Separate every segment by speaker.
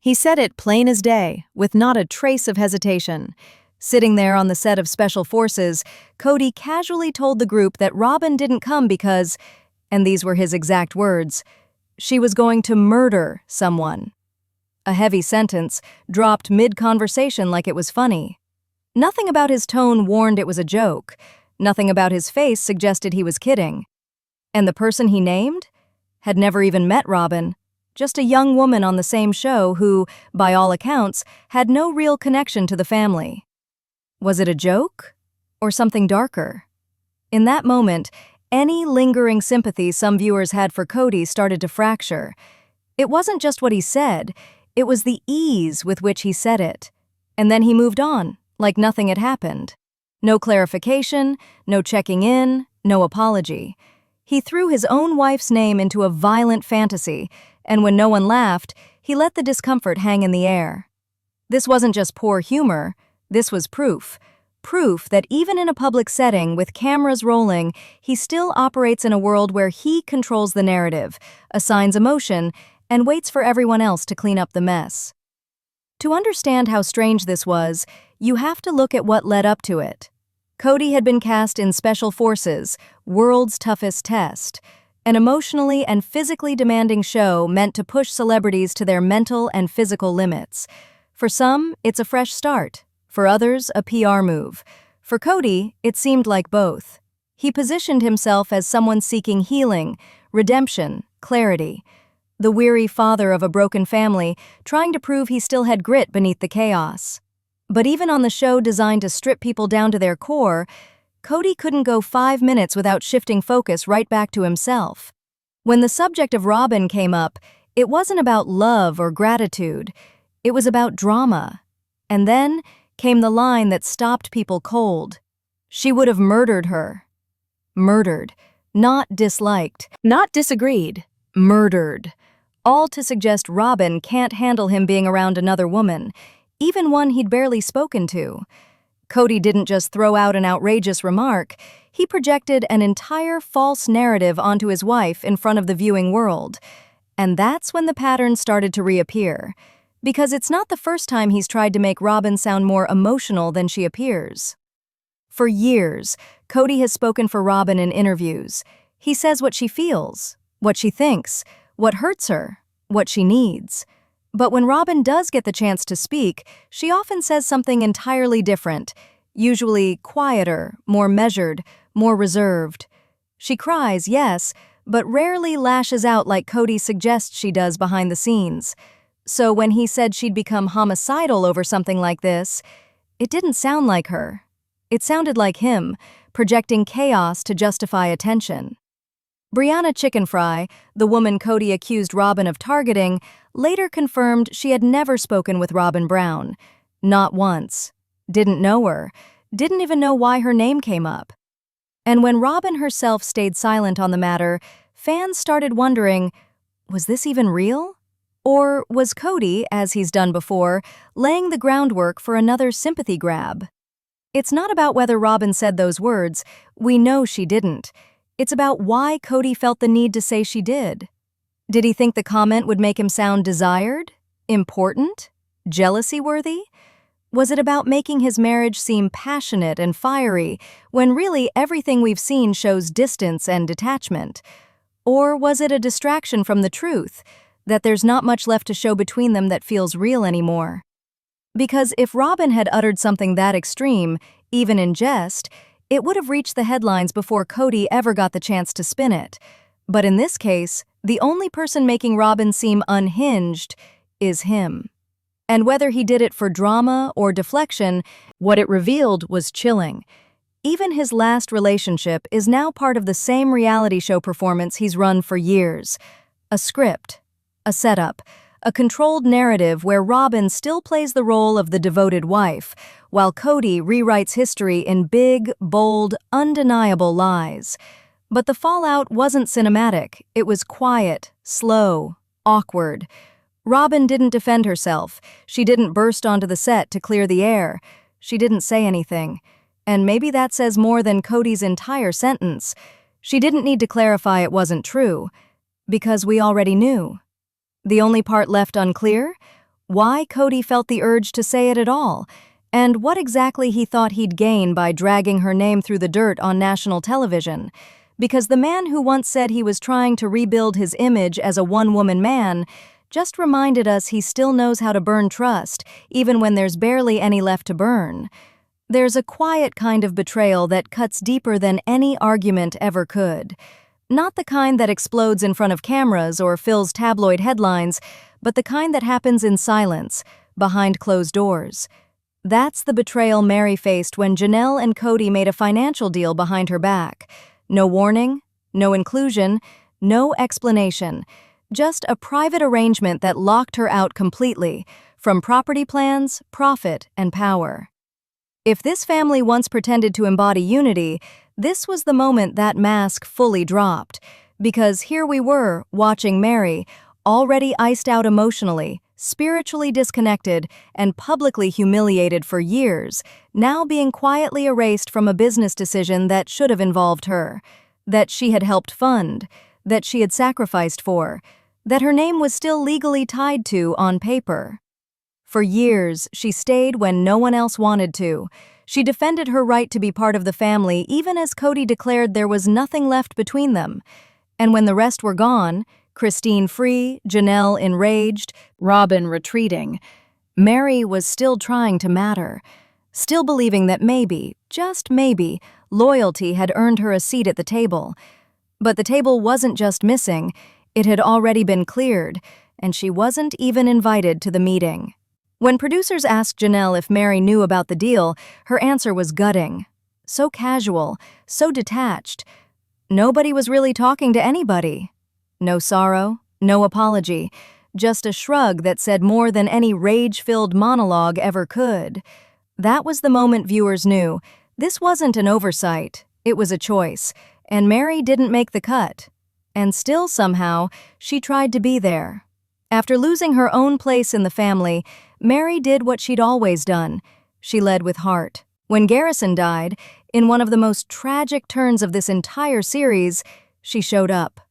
Speaker 1: He said it plain as day, with not a trace of hesitation. Sitting there on the set of Special Forces, Kody casually told the group that Robyn didn't come because, and these were his exact words, she was going to murder someone. A heavy sentence, dropped mid-conversation like it was funny. Nothing about his tone warned it was a joke. Nothing about his face suggested he was kidding. And the person he named had never even met Robyn, just a young woman on the same show who, by all accounts, had no real connection to the family. Was it a joke? Or something darker? In that moment, any lingering sympathy some viewers had for Kody started to fracture. It wasn't just what he said, it was the ease with which he said it. And then he moved on, like nothing had happened. No clarification, no checking in, no apology. He threw his own wife's name into a violent fantasy, and when no one laughed, he let the discomfort hang in the air. This wasn't just poor humor, this was proof. Proof that even in a public setting with cameras rolling, he still operates in a world where he controls the narrative, assigns emotion, and waits for everyone else to clean up the mess. To understand how strange this was, you have to look at what led up to it. Kody had been cast in Special Forces, World's Toughest Test, an emotionally and physically demanding show meant to push celebrities to their mental and physical limits. For some, it's a fresh start. For others, a PR move. For Kody, it seemed like both. He positioned himself as someone seeking healing, redemption, clarity. The weary father of a broken family, trying to prove he still had grit beneath the chaos. But even on the show designed to strip people down to their core, Kody couldn't go 5 minutes without shifting focus right back to himself. When the subject of Robyn came up, it wasn't about love or gratitude. It was about drama. And then came the line that stopped people cold. She would have murdered her. Murdered. Not disliked. Not disagreed. Murdered. All to suggest Robyn can't handle him being around another woman, even one he'd barely spoken to. Kody didn't just throw out an outrageous remark, he projected an entire false narrative onto his wife in front of the viewing world. And that's when the pattern started to reappear. Because it's not the first time he's tried to make Robyn sound more emotional than she appears. For years, Kody has spoken for Robyn in interviews. He says what she feels, what she thinks, what hurts her, what she needs. But when Robyn does get the chance to speak, she often says something entirely different, usually quieter, more measured, more reserved. She cries, yes, but rarely lashes out like Kody suggests she does behind the scenes. So when he said she'd become homicidal over something like this, it didn't sound like her. It sounded like him, projecting chaos to justify attention. Brianna Chicken Fry, the woman Kody accused Robyn of targeting, later confirmed she had never spoken with Robyn Brown. Not once. Didn't know her. Didn't even know why her name came up. And when Robyn herself stayed silent on the matter, fans started wondering, was this even real? Or was Kody, as he's done before, laying the groundwork for another sympathy grab? It's not about whether Robyn said those words. We know she didn't. It's about why Kody felt the need to say she did. Did he think the comment would make him sound desired? Important? Jealousy-worthy? Was it about making his marriage seem passionate and fiery, when really everything we've seen shows distance and detachment? Or was it a distraction from the truth, that there's not much left to show between them that feels real anymore? Because if Robyn had uttered something that extreme, even in jest, it would have reached the headlines before Kody ever got the chance to spin it. But in this case, the only person making Robyn seem unhinged is him. And whether he did it for drama or deflection, what it revealed was chilling. Even his last relationship is now part of the same reality show performance he's run for years. A script, a setup, a controlled narrative where Robyn still plays the role of the devoted wife, while Kody rewrites history in big, bold, undeniable lies. But the fallout wasn't cinematic. It was quiet, slow, awkward. Robyn didn't defend herself. She didn't burst onto the set to clear the air. She didn't say anything. And maybe that says more than Kody's entire sentence. She didn't need to clarify it wasn't true, because we already knew. The only part left unclear why Kody felt the urge to say it at all, and what exactly he thought he'd gain by dragging her name through the dirt on national television. Because the man who once said he was trying to rebuild his image as a one-woman man just reminded us he still knows how to burn trust, even when there's barely any left to burn. There's a quiet kind of betrayal that cuts deeper than any argument ever could. Not the kind that explodes in front of cameras or fills tabloid headlines, but the kind that happens in silence, behind closed doors. That's the betrayal Meri faced when Janelle and Kody made a financial deal behind her back. No warning, no inclusion, no explanation. Just a private arrangement that locked her out completely from property plans, profit, and power. If this family once pretended to embody unity, this was the moment that mask fully dropped. Because here we were, watching Meri, already iced out emotionally, spiritually disconnected, and publicly humiliated for years, now being quietly erased from a business decision that should have involved her, that she had helped fund, that she had sacrificed for, that her name was still legally tied to on paper. For years, she stayed when no one else wanted to. She defended her right to be part of the family even as Kody declared there was nothing left between them. And when the rest were gone, Christine free, Janelle enraged, Robyn retreating, Meri was still trying to matter, still believing that maybe, just maybe, loyalty had earned her a seat at the table. But the table wasn't just missing, it had already been cleared, and she wasn't even invited to the meeting. When producers asked Janelle if Meri knew about the deal, her answer was gutting. So casual, so detached. Nobody was really talking to anybody. No sorrow, no apology, just a shrug that said more than any rage-filled monologue ever could. That was the moment viewers knew. This wasn't an oversight, it was a choice, and Meri didn't make the cut. And still, somehow, she tried to be there. After losing her own place in the family, Meri did what she'd always done. She led with heart. When Garrison died, in one of the most tragic turns of this entire series, she showed up.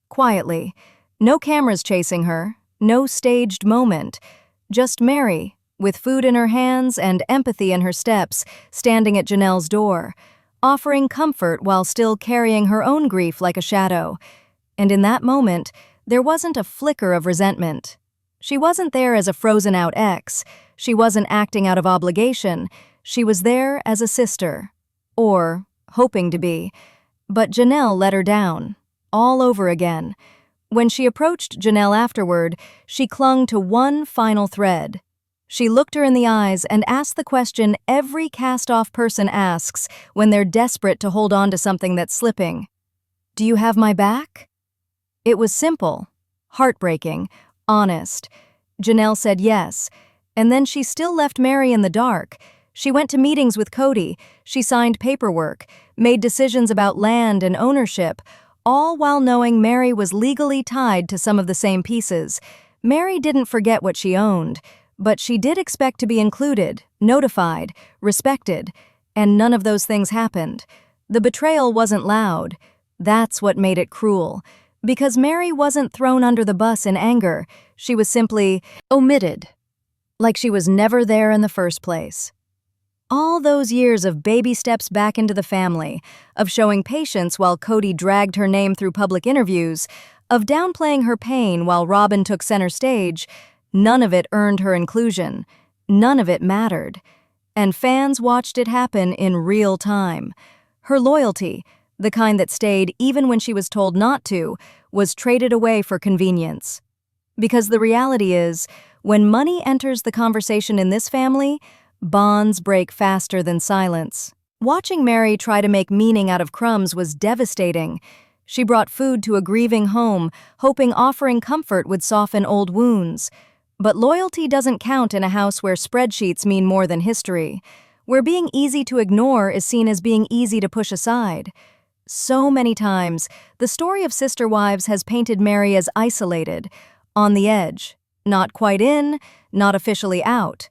Speaker 1: Quietly. No cameras chasing her, no staged moment. Just Meri, with food in her hands and empathy in her steps, standing at Janelle's door, offering comfort while still carrying her own grief like a shadow. And in that moment, there wasn't a flicker of resentment. She wasn't there as a frozen-out ex. She wasn't acting out of obligation. She was there as a sister. Or, hoping to be. But Janelle let her down. All over again. When she approached Janelle afterward, she clung to one final thread. She looked her in the eyes and asked the question every cast-off person asks when they're desperate to hold on to something that's slipping. Do you have my back? It was simple, heartbreaking, honest. Janelle said yes, and then she still left Meri in the dark. She went to meetings with Kody, she signed paperwork, made decisions about land and ownership, all while knowing Meri was legally tied to some of the same pieces. Meri didn't forget what she owned, but she did expect to be included, notified, respected, and none of those things happened. The betrayal wasn't loud. That's what made it cruel. Because Meri wasn't thrown under the bus in anger, she was simply omitted. Like she was never there in the first place. All those years of baby steps back into the family, of showing patience while Kody dragged her name through public interviews, of downplaying her pain while Robyn took center stage, none of it earned her inclusion. None of it mattered. And fans watched it happen in real time. Her loyalty, the kind that stayed even when she was told not to, was traded away for convenience. Because the reality is, when money enters the conversation in this family, bonds break faster than silence. Watching Meri try to make meaning out of crumbs was devastating. She brought food to a grieving home, hoping offering comfort would soften old wounds. But loyalty doesn't count in a house where spreadsheets mean more than history, where being easy to ignore is seen as being easy to push aside. So many times, the story of sister wives has painted Meri as isolated, on the edge, not quite in, not officially out.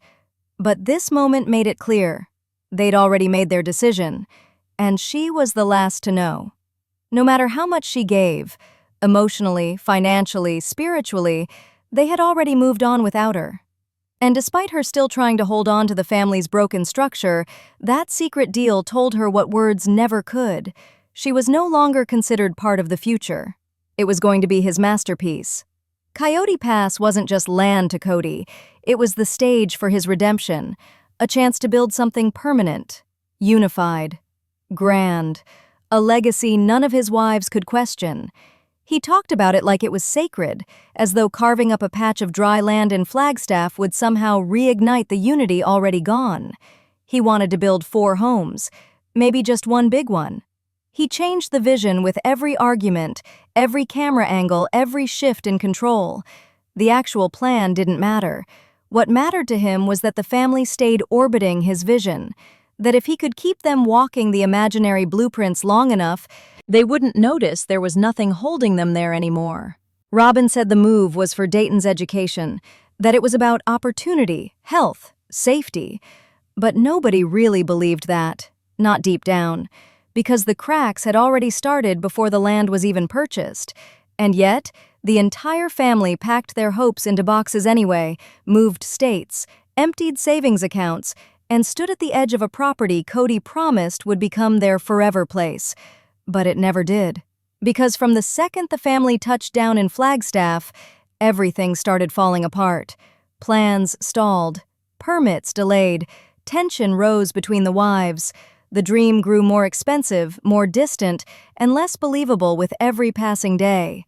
Speaker 1: But this moment made it clear. They'd already made their decision, and she was the last to know. No matter how much she gave, emotionally, financially, spiritually, they had already moved on without her. And despite her still trying to hold on to the family's broken structure, that secret deal told her what words never could. She was no longer considered part of the future. It was going to be his masterpiece. Coyote Pass wasn't just land to Kody, it was the stage for his redemption, a chance to build something permanent, unified, grand, a legacy none of his wives could question. He talked about it like it was sacred, as though carving up a patch of dry land in Flagstaff would somehow reignite the unity already gone. He wanted to build 4 homes, maybe just one big one. He changed the vision with every argument, every camera angle, every shift in control. The actual plan didn't matter. What mattered to him was that the family stayed orbiting his vision, that if he could keep them walking the imaginary blueprints long enough, they wouldn't notice there was nothing holding them there anymore. Robyn said the move was for Dayton's education, that it was about opportunity, health, safety. But nobody really believed that, not deep down, because the cracks had already started before the land was even purchased. And yet, the entire family packed their hopes into boxes anyway, moved states, emptied savings accounts, and stood at the edge of a property Kody promised would become their forever place. But it never did. Because from the second the family touched down in Flagstaff, everything started falling apart. Plans stalled, permits delayed, tension rose between the wives. The dream grew more expensive, more distant, and less believable with every passing day.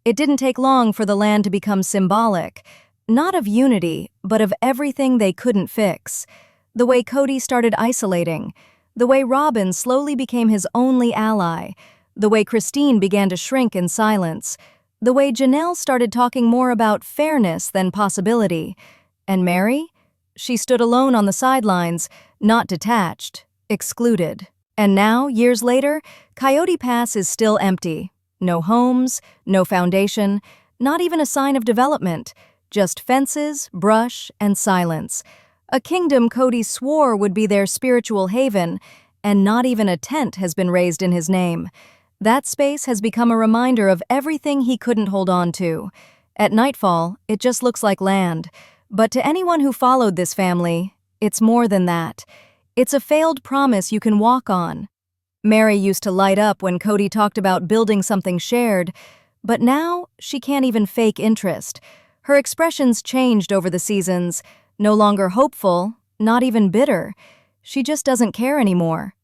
Speaker 1: It didn't take long for the land to become symbolic, not of unity, but of everything they couldn't fix. The way Kody started isolating, the way Robyn slowly became his only ally, the way Christine began to shrink in silence, the way Janelle started talking more about fairness than possibility. And Meri? She stood alone on the sidelines, not detached, excluded. And now, years later, Coyote Pass is still empty. No homes, no foundation, not even a sign of development, just fences, brush, and silence. A kingdom Kody swore would be their spiritual haven, and not even a tent has been raised in his name. That space has become a reminder of everything he couldn't hold on to. At nightfall, it just looks like land. But to anyone who followed this family, it's more than that. It's a failed promise you can walk on. Meri used to light up when Kody talked about building something shared, but now she can't even fake interest. Her expressions changed over the seasons, no longer hopeful, not even bitter. She just doesn't care anymore.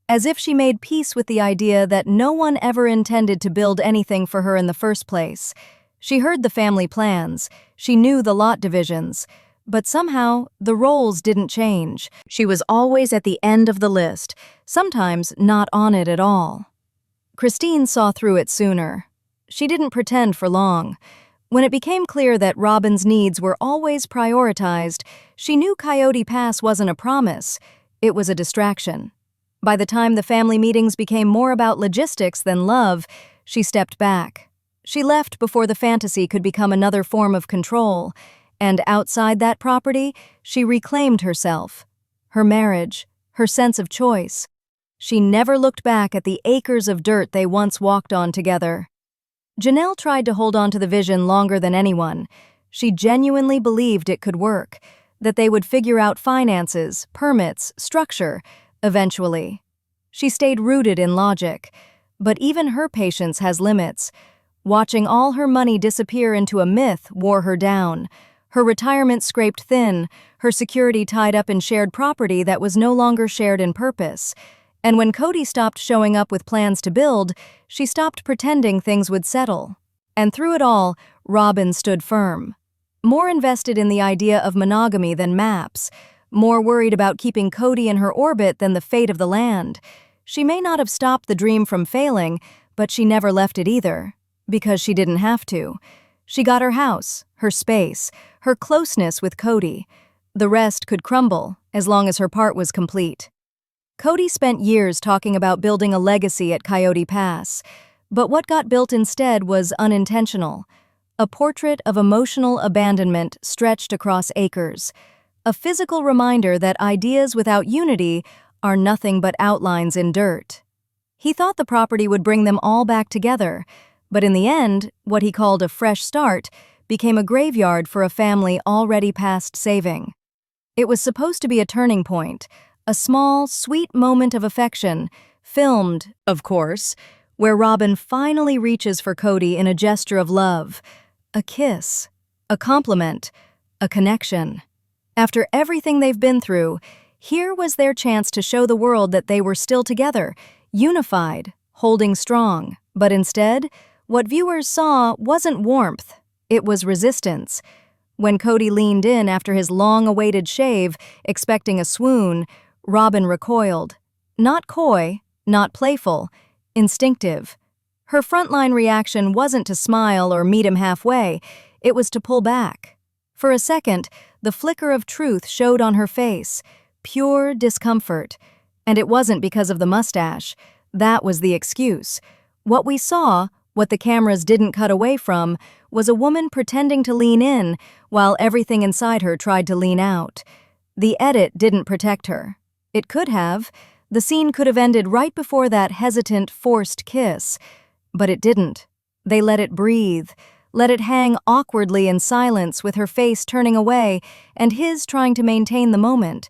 Speaker 1: As if she made peace with the idea that no one ever intended to build anything for her in the first place. She heard the family plans, she knew the lot divisions, but somehow the roles didn't change. She was always at the end of the list, sometimes not on it at all. Christine saw through it sooner. She didn't pretend for long. When it became clear that Robyn's needs were always prioritized, she knew Coyote Pass wasn't a promise, it was a distraction. By the time the family meetings became more about logistics than love, she stepped back. She left before the fantasy could become another form of control, and outside that property, she reclaimed herself, her marriage, her sense of choice. She never looked back at the acres of dirt they once walked on together. Janelle tried to hold on to the vision longer than anyone. She genuinely believed it could work, that they would figure out finances, permits, structure, eventually. She stayed rooted in logic, but even her patience has limits. Watching all her money disappear into a myth wore her down. Her retirement scraped thin, her security tied up in shared property that was no longer shared in purpose. And when Kody stopped showing up with plans to build, she stopped pretending things would settle. And through it all, Robyn stood firm. More invested in the idea of monogamy than maps, more worried about keeping Kody in her orbit than the fate of the land. She may not have stopped the dream from failing, but she never left it either, because she didn't have to. She got her house, her space, her closeness with Kody. The rest could crumble, as long as her part was complete. Kody spent years talking about building a legacy at Coyote Pass, but what got built instead was unintentional. A portrait of emotional abandonment stretched across acres. A physical reminder that ideas without unity are nothing but outlines in dirt. He thought the property would bring them all back together, but in the end, what he called a fresh start became a graveyard for a family already past saving. It was supposed to be a turning point, a small, sweet moment of affection, filmed, of course, where Robyn finally reaches for Kody in a gesture of love, a kiss, a compliment, a connection. After everything they've been through, here was their chance to show the world that they were still together, unified, holding strong. But instead, what viewers saw wasn't warmth, it was resistance. When Kody leaned in after his long-awaited shave, expecting a swoon, Robyn recoiled. Not coy, not playful, instinctive. Her frontline reaction wasn't to smile or meet him halfway, it was to pull back. For a second, the flicker of truth showed on her face, pure discomfort. And it wasn't because of the mustache. That was the excuse. What we saw, what the cameras didn't cut away from, was a woman pretending to lean in while everything inside her tried to lean out. The edit didn't protect her. It could have. The scene could have ended right before that hesitant, forced kiss. But it didn't. They let it breathe, let it hang awkwardly in silence with her face turning away and his trying to maintain the moment.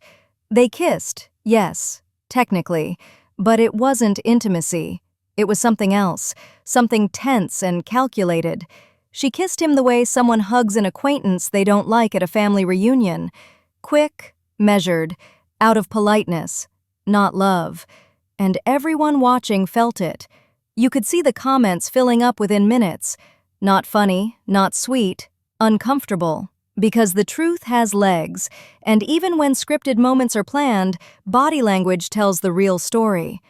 Speaker 1: They kissed, yes, technically, but it wasn't intimacy. It was something else, something tense and calculated. She kissed him the way someone hugs an acquaintance they don't like at a family reunion. Quick, measured, out of politeness, not love. And everyone watching felt it. You could see the comments filling up within minutes. Not funny, not sweet, uncomfortable. Because the truth has legs, and even when scripted moments are planned, body language tells the real story.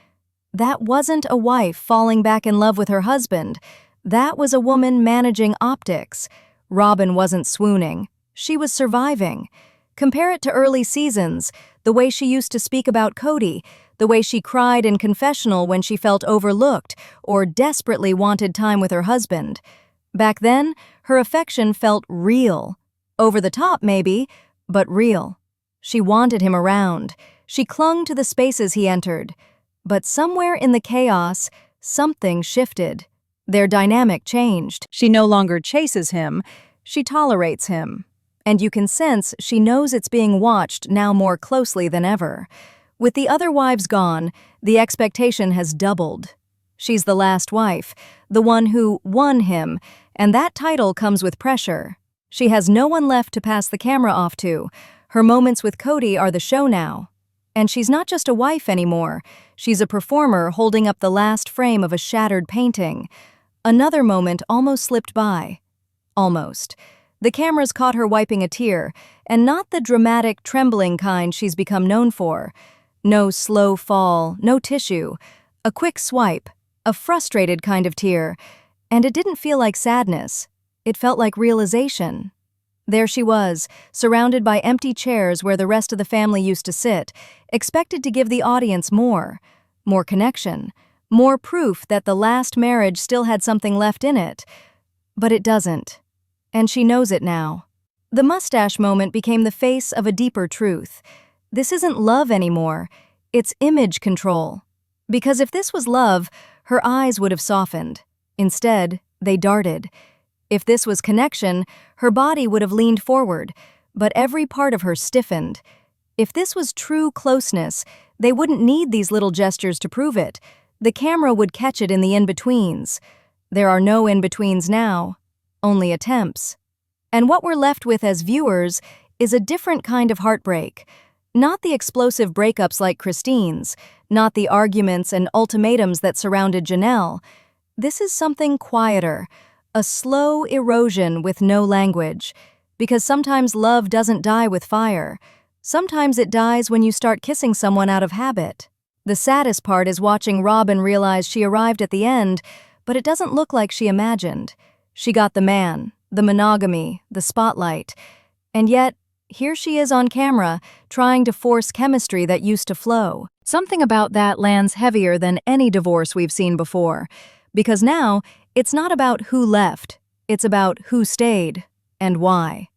Speaker 1: That wasn't a wife falling back in love with her husband. That was a woman managing optics. Robyn wasn't swooning. She was surviving. Compare it to early seasons, the way she used to speak about Kody, the way she cried in confessional when she felt overlooked or desperately wanted time with her husband. Back then, her affection felt real. Over the top, maybe, but real. She wanted him around. She clung to the spaces he entered. But somewhere in the chaos, something shifted. Their dynamic changed. She no longer chases him, she tolerates him. And you can sense she knows it's being watched now more closely than ever. With the other wives gone, the expectation has doubled. She's the last wife, the one who won him, and that title comes with pressure. She has no one left to pass the camera off to. Her moments with Kody are the show now. And she's not just a wife anymore. She's a performer holding up the last frame of a shattered painting. Another moment almost slipped by. Almost. The cameras caught her wiping a tear, and not the dramatic, trembling kind she's become known for. No slow fall, no tissue. A quick swipe, a frustrated kind of tear. And it didn't feel like sadness. It felt like realization. There she was, surrounded by empty chairs where the rest of the family used to sit, expected to give the audience more connection, more proof that the last marriage still had something left in it. But it doesn't. And she knows it now. The mustache moment became the face of a deeper truth. This isn't love anymore. It's image control. Because if this was love, her eyes would have softened. Instead, they darted. If this was connection, her body would have leaned forward, but every part of her stiffened. If this was true closeness, they wouldn't need these little gestures to prove it. The camera would catch it in the in-betweens. There are no in-betweens now, only attempts. And what we're left with as viewers is a different kind of heartbreak. Not the explosive breakups like Christine's, not the arguments and ultimatums that surrounded Janelle. This is something quieter, a slow erosion with no language. Because sometimes love doesn't die with fire. Sometimes it dies when you start kissing someone out of habit. The saddest part is watching Robyn realize she arrived at the end, but it doesn't look like she imagined. She got the man, the monogamy, the spotlight. And yet, here she is on camera, trying to force chemistry that used to flow. Something about that lands heavier than any divorce we've seen before. Because now, it's not about who left, it's about who stayed and why.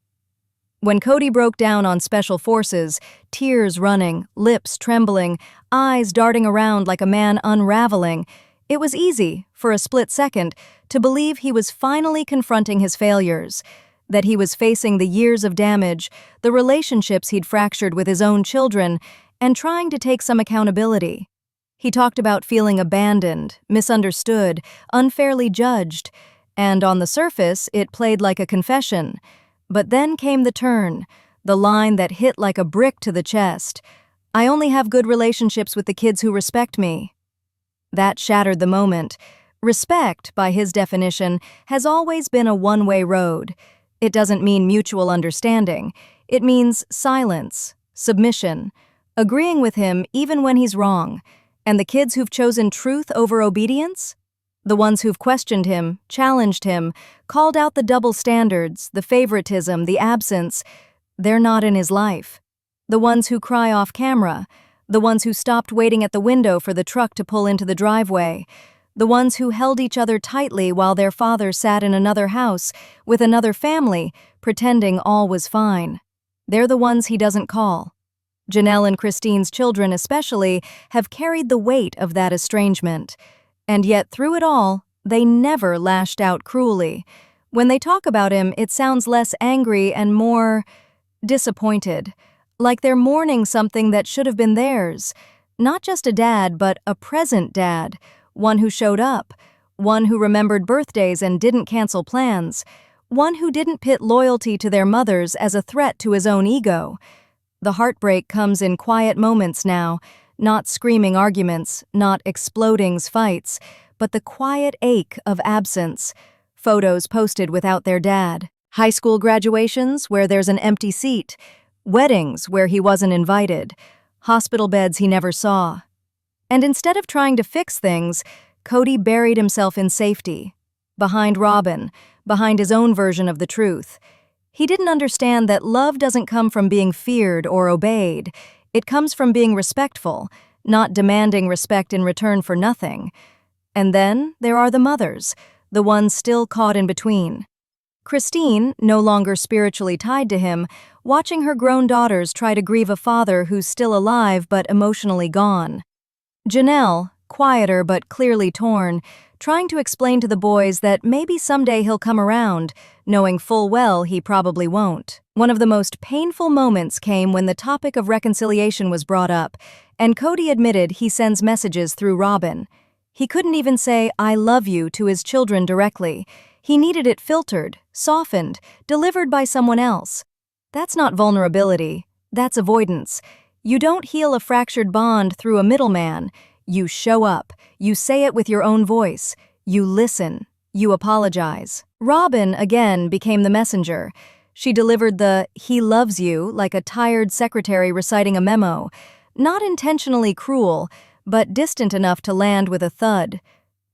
Speaker 1: When Kody broke down on Special Forces, tears running, lips trembling, eyes darting around like a man unraveling, it was easy, for a split second, to believe he was finally confronting his failures. that he was facing the years of damage, the relationships he'd fractured with his own children, and trying to take some accountability. He talked about feeling abandoned, misunderstood, unfairly judged, and on the surface, it played like a confession. But then came the turn, the line that hit like a brick to the chest. "I only have good relationships with the kids who respect me." That shattered the moment. Respect, by his definition, has always been a one-way road. It doesn't mean mutual understanding. It means silence, submission, agreeing with him even when he's wrong. And the kids who've chosen truth over obedience? The ones who've questioned him, challenged him, called out the double standards, the favoritism, the absence, they're not in his life. The ones who cry off camera, the ones who stopped waiting at the window for the truck to pull into the driveway, the ones who held each other tightly while their father sat in another house with another family, pretending all was fine. They're the ones he doesn't call. Janelle and Christine's children especially have carried the weight of that estrangement. And yet through it all, they never lashed out cruelly. When they talk about him, it sounds less angry and more disappointed, like they're mourning something that should have been theirs. Not just a dad, but a present dad, one who showed up, one who remembered birthdays and didn't cancel plans, one who didn't pit loyalty to their mothers as a threat to his own ego. The heartbreak comes in quiet moments now, not screaming arguments, not exploding fights, but the quiet ache of absence. Photos posted without their dad. High school graduations where there's an empty seat. Weddings where he wasn't invited. Hospital beds he never saw. And instead of trying to fix things, Kody buried himself in safety. Behind Robyn, behind his own version of the truth. He didn't understand that love doesn't come from being feared or obeyed. It comes from being respectful, not demanding respect in return for nothing. And then there are the mothers, the ones still caught in between. Christine, no longer spiritually tied to him, watching her grown daughters try to grieve a father who's still alive but emotionally gone. Janelle, quieter but clearly torn, trying to explain to the boys that maybe someday he'll come around, knowing full well he probably won't. One of the most painful moments came when the topic of reconciliation was brought up, and Kody admitted he sends messages through Robyn. He couldn't even say, "I love you" to his children directly. He needed it filtered, softened, delivered by someone else. That's not vulnerability. That's avoidance. You don't heal a fractured bond through a middleman. You show up. You say it with your own voice. You listen. You apologize. Robyn, again, became the messenger. She delivered the "he loves you" like a tired secretary reciting a memo. Not intentionally cruel, but distant enough to land with a thud.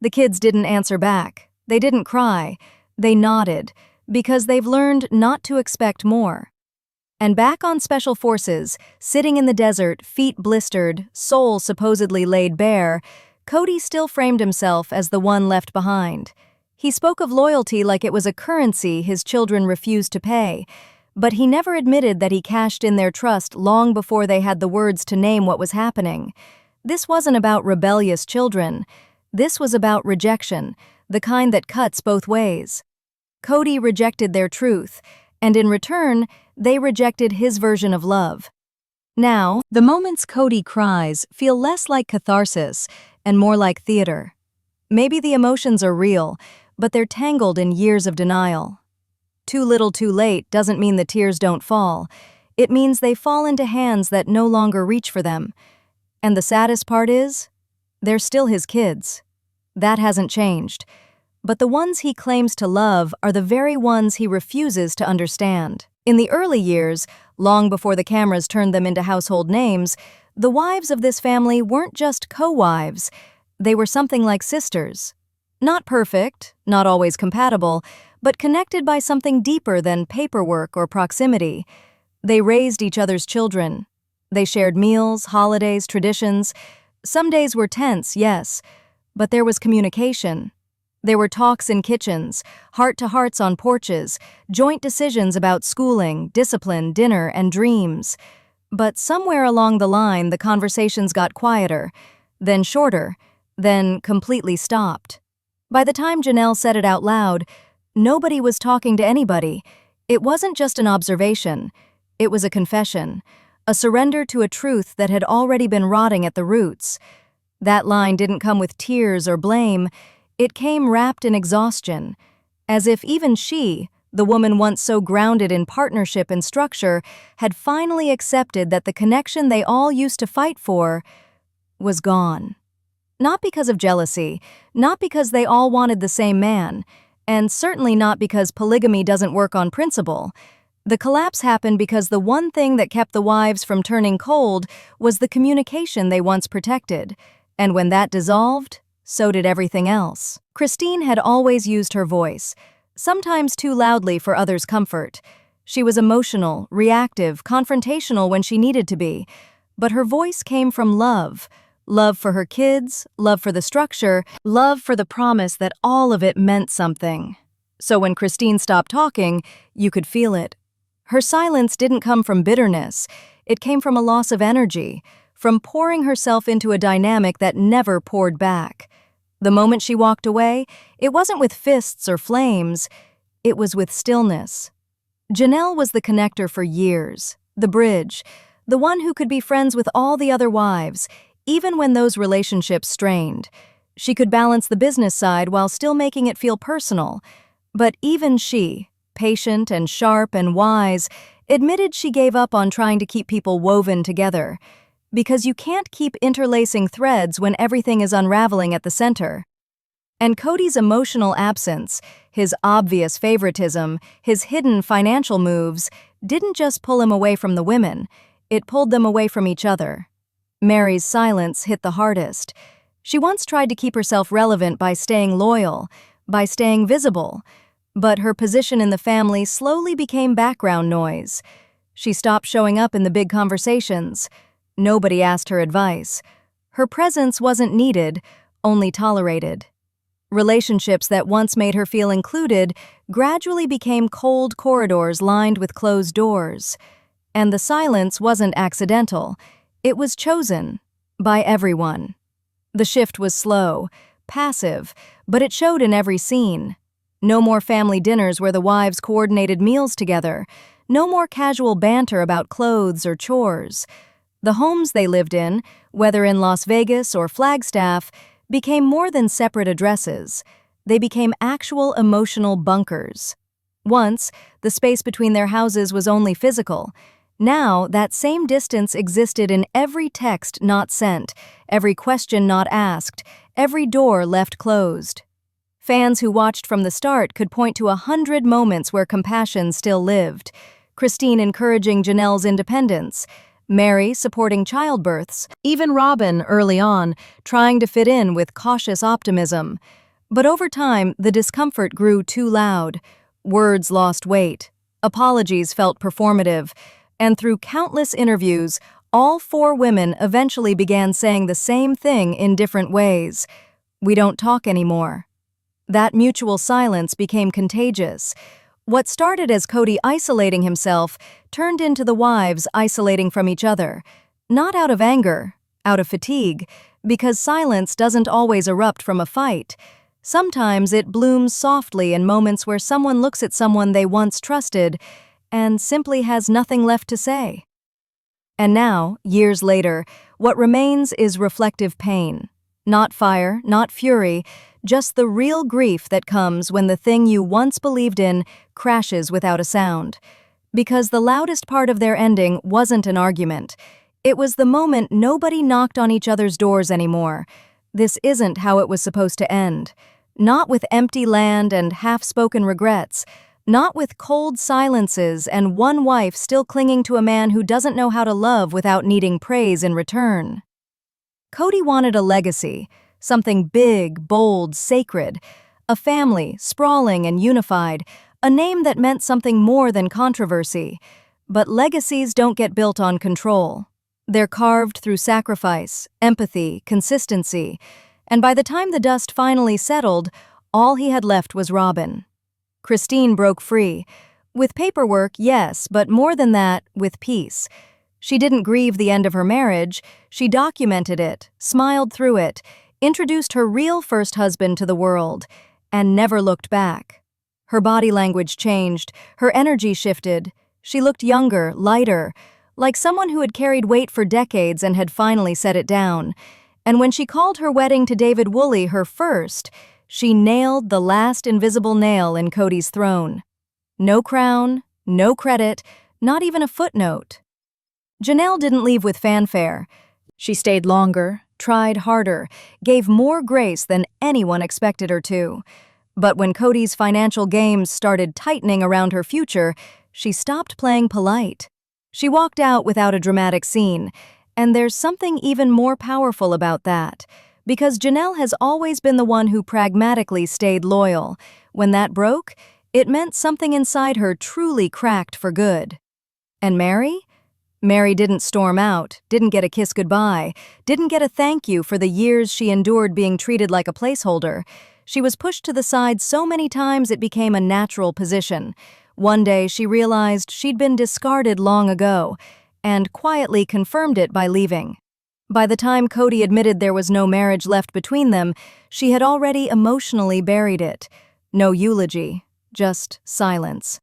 Speaker 1: The kids didn't answer back. They didn't cry. They nodded, because they've learned not to expect more. And back on Special Forces, sitting in the desert, feet blistered, soul supposedly laid bare, Kody still framed himself as the one left behind. He spoke of loyalty like it was a currency his children refused to pay, but he never admitted that he cashed in their trust long before they had the words to name what was happening. This wasn't about rebellious children. This was about rejection, the kind that cuts both ways. Kody rejected their truth, and in return, they rejected his version of love. Now, the moments Kody cries feel less like catharsis and more like theater. Maybe the emotions are real, but they're tangled in years of denial. Too little too late doesn't mean the tears don't fall. It means they fall into hands that no longer reach for them. And the saddest part is, they're still his kids. That hasn't changed. But the ones he claims to love are the very ones he refuses to understand. In the early years, long before the cameras turned them into household names, the wives of this family weren't just co-wives. They were something like sisters. Not perfect, not always compatible, but connected by something deeper than paperwork or proximity. They raised each other's children. They shared meals, holidays, traditions. Some days were tense, yes, but there was communication. There were talks in kitchens, heart-to-hearts on porches, joint decisions about schooling, discipline, dinner, and dreams. But somewhere along the line, the conversations got quieter, then shorter, then completely stopped. By the time Janelle said it out loud, nobody was talking to anybody. It wasn't just an observation, it was a confession, a surrender to a truth that had already been rotting at the roots. That line didn't come with tears or blame, it came wrapped in exhaustion, as if even she, the woman once so grounded in partnership and structure, had finally accepted that the connection they all used to fight for was gone. Not because of jealousy, not because they all wanted the same man, and certainly not because polygamy doesn't work on principle. The collapse happened because the one thing that kept the wives from turning cold was the communication they once protected, and when that dissolved, so did everything else. Christine had always used her voice, sometimes too loudly for others' comfort. She was emotional, reactive, confrontational when she needed to be, but her voice came from love. Love for her kids, love for the structure, love for the promise that all of it meant something. So when Christine stopped talking, you could feel it. Her silence didn't come from bitterness. It came from a loss of energy, from pouring herself into a dynamic that never poured back. The moment she walked away, it wasn't with fists or flames, it was with stillness. Janelle was the connector for years, the bridge, the one who could be friends with all the other wives, even when those relationships strained. She could balance the business side while still making it feel personal. But even she, patient and sharp and wise, admitted she gave up on trying to keep people woven together. Because you can't keep interlacing threads when everything is unraveling at the center. And Cody's emotional absence, his obvious favoritism, his hidden financial moves, didn't just pull him away from the women, it pulled them away from each other. Meri's silence hit the hardest. She once tried to keep herself relevant by staying loyal, by staying visible, but her position in the family slowly became background noise. She stopped showing up in the big conversations. Nobody asked her advice. Her presence wasn't needed, only tolerated. Relationships that once made her feel included gradually became cold corridors lined with closed doors. And the silence wasn't accidental. It was chosen by everyone. The shift was slow, passive, but it showed in every scene. No more family dinners where the wives coordinated meals together. No more casual banter about clothes or chores. The homes they lived in, whether in Las Vegas or Flagstaff, became more than separate addresses. They became actual emotional bunkers. Once, the space between their houses was only physical. Now, that same distance existed in every text not sent, every question not asked, every door left closed. Fans who watched from the start could point to 100 moments where compassion still lived. Christine encouraging Janelle's independence, Meri supporting childbirths, even Robyn early on, trying to fit in with cautious optimism. But over time, the discomfort grew too loud. Words lost weight. Apologies felt performative. And through countless interviews, all four women eventually began saying the same thing in different ways. We don't talk anymore. That mutual silence became contagious. What started as Kody isolating himself turned into the wives isolating from each other. Not out of anger, out of fatigue, because silence doesn't always erupt from a fight. Sometimes it blooms softly in moments where someone looks at someone they once trusted and simply has nothing left to say. And now, years later, what remains is reflective pain. Not fire, not fury, just the real grief that comes when the thing you once believed in crashes without a sound. Because the loudest part of their ending wasn't an argument. It was the moment nobody knocked on each other's doors anymore. This isn't how it was supposed to end. Not with empty land and half-spoken regrets. Not with cold silences and one wife still clinging to a man who doesn't know how to love without needing praise in return. Kody wanted a legacy, something big, bold, sacred, a family, sprawling and unified, a name that meant something more than controversy. But legacies don't get built on control. They're carved through sacrifice, empathy, consistency, and by the time the dust finally settled, all he had left was Robyn. Christine broke free. With paperwork, yes, but more than that, with peace. She didn't grieve the end of her marriage, she documented it, smiled through it, introduced her real first husband to the world, and never looked back. Her body language changed, her energy shifted. She looked younger, lighter, like someone who had carried weight for decades and had finally set it down. And when she called her wedding to David Woolley her first, she nailed the last invisible nail in Kody's throne. No crown, no credit, not even a footnote. Janelle didn't leave with fanfare. She stayed longer, tried harder, gave more grace than anyone expected her to. But when Kody's financial games started tightening around her future, she stopped playing polite. She walked out without a dramatic scene, and there's something even more powerful about that, because Janelle has always been the one who pragmatically stayed loyal. When that broke, it meant something inside her truly cracked for good. And Meri? Meri didn't storm out, didn't get a kiss goodbye, didn't get a thank you for the years she endured being treated like a placeholder. She was pushed to the side so many times it became a natural position. One day she realized she'd been discarded long ago, and quietly confirmed it by leaving. By the time Kody admitted there was no marriage left between them, she had already emotionally buried it. No eulogy, just silence.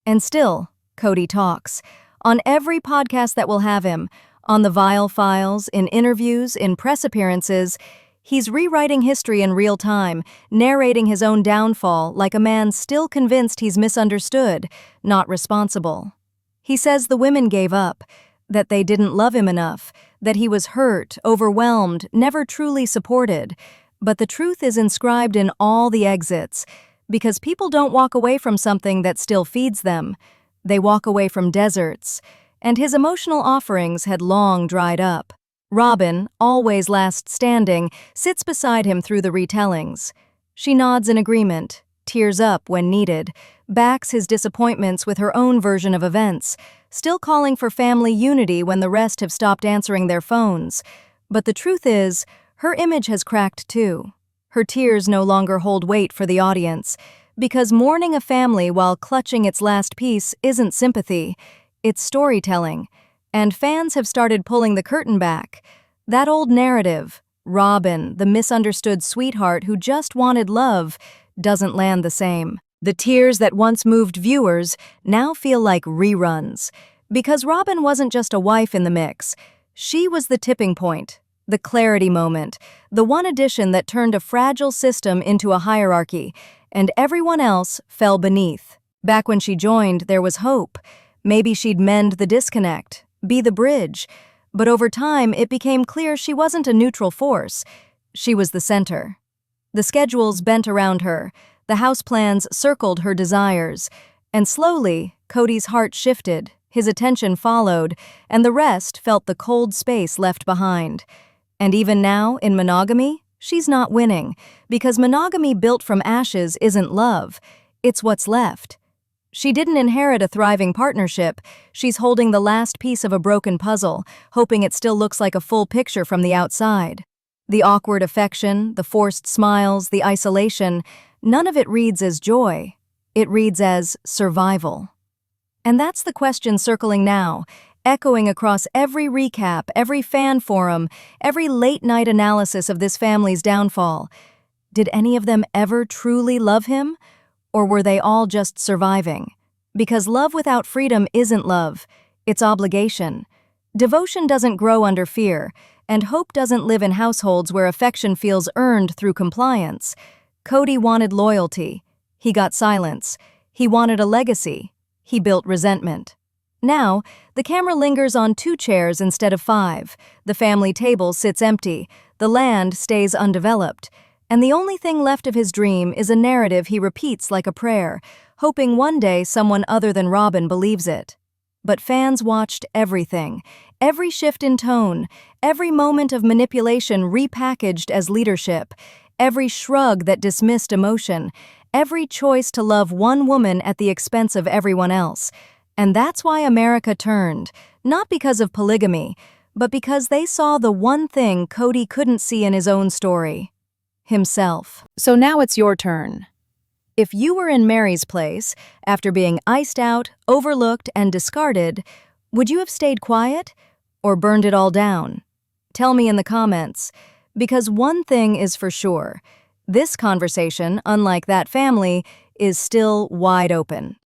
Speaker 1: And still, Kody talks. On every podcast that will have him, on the Vile Files, in interviews, in press appearances, he's rewriting history in real time, narrating his own downfall like a man still convinced he's misunderstood, not responsible. He says the women gave up, that they didn't love him enough, that he was hurt, overwhelmed, never truly supported. But the truth is inscribed in all the exits, because people don't walk away from something that still feeds them. They walk away from deserts, and his emotional offerings had long dried up. Robyn, always last standing, sits beside him through the retellings. She nods in agreement, tears up when needed, backs his disappointments with her own version of events, still calling for family unity when the rest have stopped answering their phones. But the truth is, her image has cracked too. Her tears no longer hold weight for the audience, because mourning a family while clutching its last piece isn't sympathy, it's storytelling. And fans have started pulling the curtain back. That old narrative, Robyn, the misunderstood sweetheart who just wanted love, doesn't land the same. The tears that once moved viewers now feel like reruns. Because Robyn wasn't just a wife in the mix. She was the tipping point, the clarity moment, the one addition that turned a fragile system into a hierarchy, and everyone else fell beneath. Back when she joined, there was hope. Maybe she'd mend the disconnect, be the bridge. But over time, it became clear she wasn't a neutral force. She was the center. The schedules bent around her, the house plans circled her desires, and slowly, Kody's heart shifted, his attention followed, and the rest felt the cold space left behind. And even now, in monogamy, she's not winning, because monogamy built from ashes isn't love, it's what's left. She didn't inherit a thriving partnership, she's holding the last piece of a broken puzzle, hoping it still looks like a full picture from the outside. The awkward affection, the forced smiles, the isolation, none of it reads as joy, it reads as survival. And that's the question circling now, echoing across every recap, every fan forum, every late-night analysis of this family's downfall. Did any of them ever truly love him? Or were they all just surviving? Because love without freedom isn't love, it's obligation. Devotion doesn't grow under fear, and hope doesn't live in households where affection feels earned through compliance. Kody wanted loyalty. He got silence. He wanted a legacy. He built resentment. Now, the camera lingers on 2 chairs instead of 5. The family table sits empty. The land stays undeveloped. And the only thing left of his dream is a narrative he repeats like a prayer, hoping one day someone other than Robyn believes it. But fans watched everything, every shift in tone, every moment of manipulation repackaged as leadership, every shrug that dismissed emotion, every choice to love one woman at the expense of everyone else. And that's why America turned, not because of polygamy, but because they saw the one thing Kody couldn't see in his own story: himself. So now it's your turn. If you were in Meri's place, after being iced out, overlooked, and discarded, would you have stayed quiet or burned it all down? Tell me in the comments, because one thing is for sure: this conversation, unlike that family, is still wide open.